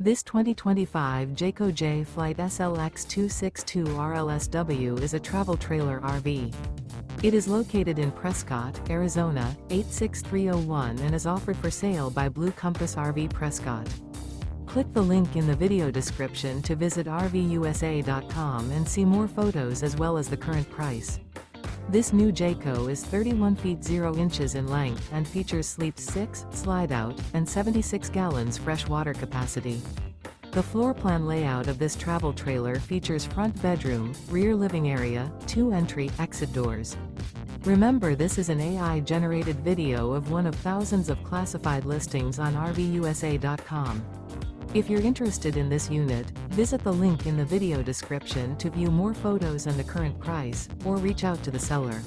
This 2025 Jayco Jay Flight SLX 262 RLSW is a travel trailer RV. It is located in Prescott, Arizona, 86301 and is offered for sale by Blue Compass RV Prescott. Click the link in the video description to visit RVUSA.com and see more photos as well as the current price. This new Jayco is 31 feet 0 inches in length and features sleep 6, slide-out, and 76 gallons fresh water capacity. The floor plan layout of this travel trailer features front bedroom, rear living area, 2 entry/exit doors. Remember, this is an AI-generated video of one of thousands of classified listings on RVUSA.com. If you're interested in this unit, visit the link in the video description to view more photos and the current price, or reach out to the seller.